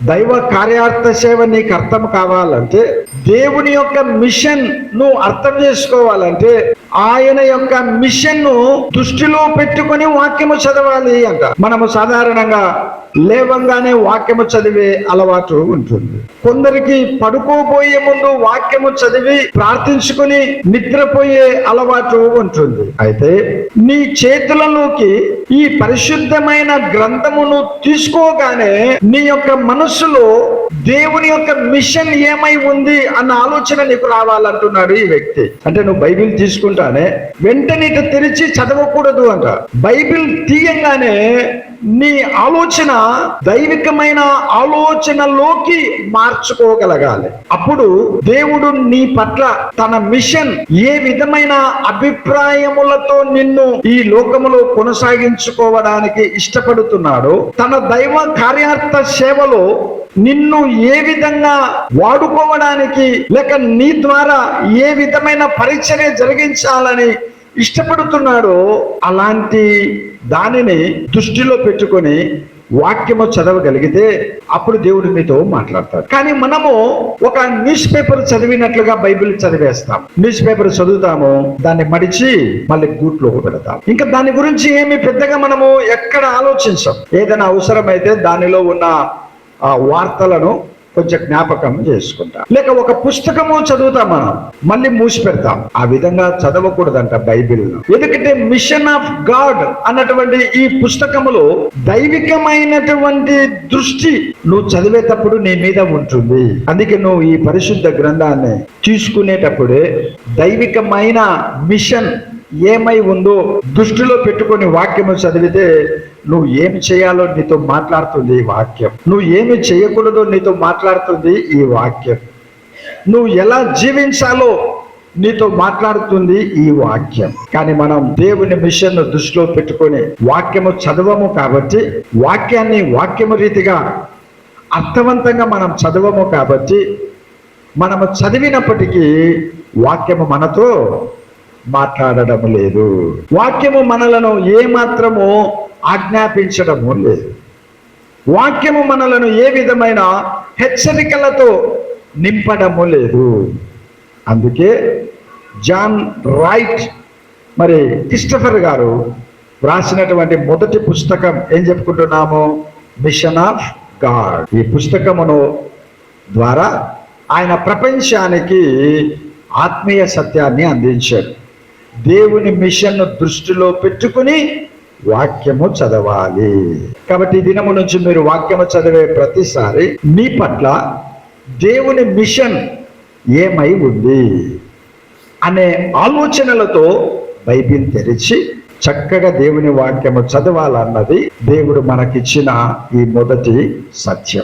దైవ కార్యార్థ సేవ నీకు అర్థం కావాలంటే, దేవుని యొక్క మిషన్ నువ్వు అర్థం చేసుకోవాలంటే, ఆయన యొక్క మిషన్ ను దృష్టిలో పెట్టుకొని వాక్యము చదవాలి అంట. మనము సాధారణంగా లేవంగానే వాక్యము చదివే అలవాటు ఉంటుంది. కొందరికి పడుకోబోయే ముందు వాక్యము చదివి ప్రార్థించుకుని నిద్రపోయే అలవాటు ఉంటుంది. అయితే నీ చేతులలోకి ఈ పరిశుద్ధమైన గ్రంథమును తీసుకోగానే నీ యొక్క మనస్సులో దేవుని యొక్క మిషన్ ఏమై ఉంది అన్న ఆలోచన నీకు రావాలంటున్నాడు ఈ వ్యక్తి. అంటే నువ్వు బైబిల్ తీసుకుంటానే వెంటనే ఇటు తెరిచి చదవకూడదు అంట. బైబిల్ తీయంగానే నీ ఆలోచన దైవికమైన ఆలోచనలోకి మార్చుకోగలగాలి. అప్పుడు దేవుడు నీ పట్ల తన మిషన్ ఏ విధమైన అభిప్రాయములతో నిన్ను ఈ లోకములో కొనసాగించుకోవడానికి ఇష్టపడుతున్నాడో, తన దైవ కార్యార్థ సేవలో నిన్ను ఏ విధంగా వాడుకోవడానికి లేక నీ ద్వారా ఏ విధమైన పరిచర్య జరిగించాలని ఇష్టపడుతున్నాడో, అలాంటి దానిని దృష్టిలో పెట్టుకొని వాక్యము చదవగలిగితే అప్పుడు దేవుడు మీతో మాట్లాడతాడు. కానీ మనము ఒక న్యూస్ పేపర్ చదివినట్లుగా బైబిల్ చదివేస్తాం. న్యూస్ పేపర్ చదువుతాము, దాన్ని మడిచి మళ్ళీ గూట్లో పెడతాం. ఇంకా దాని గురించి ఏమి పెద్దగా మనము ఎక్కడ ఆలోచించాం. ఏదైనా అవసరమైతే దానిలో ఉన్న వార్తలను కొంచెం జ్ఞాపకం చేసుకుంటాం. లేక ఒక పుస్తకము చదువుతాం, మనం మళ్ళీ మూసి పెడతాం. ఆ విధంగా చదవకూడదంట బైబిల్. ఎందుకంటే మిషన్ ఆఫ్ గాడ్ అన్నటువంటి ఈ పుస్తకములో దైవికమైనటువంటి దృష్టి నువ్వు చదివేటప్పుడు నీ మీద ఉంటుంది. అందుకే నువ్వు ఈ పరిశుద్ధ గ్రంథాన్ని తీసుకునేటప్పుడే దైవికమైన మిషన్ ఏమై ఉందో దృష్టిలో పెట్టుకొని వాక్యము చదివితే నువ్వు ఏమి చేయాలో నీతో మాట్లాడుతుంది ఈ వాక్యం. నువ్వు ఏమి చేయకూడదో నీతో మాట్లాడుతుంది ఈ వాక్యం. నువ్వు ఎలా జీవించాలో నీతో మాట్లాడుతుంది ఈ వాక్యం. కానీ మనం దేవుని మిషన్ దృష్టిలో పెట్టుకొని వాక్యము చదవము కాబట్టి, వాక్యాన్ని వాక్యము రీతిగా అర్థవంతంగా మనం చదవము కాబట్టి, మనము చదివినప్పటికీ వాక్యము మనతో మాట్లాడడం లేదు. వాక్యము మనలను ఏమాత్రము ఆజ్ఞాపించడము లేదు. వాక్యము మనలను ఏ విధమైన హెచ్చరికలతో నింపడము లేదు. అందుకే జాన్ రైట్ మరి క్రిస్టఫర్ గారు వ్రాసినటువంటి మొదటి పుస్తకం ఏం చెప్పుకుంటున్నాము? Machine of God. ఈ పుస్తకమును ద్వారా ఆయన ప్రపంచానికి ఆత్మీయ సత్యాన్ని అందించాడు. దేవుని మిషన్ దృష్టిలో పెట్టుకుని వాక్యము చదవాలి. కాబట్టి ఈ దినము నుంచి మీరు వాక్యము చదివే ప్రతిసారి మీ పట్ల దేవుని మిషన్ ఏమై ఉంది అనే ఆలోచనలతో బైబిల్ తెరిచి చక్కగా దేవుని వాక్యము చదవాలన్నది దేవుడు మనకిచ్చిన ఈ మొదటి సత్యం.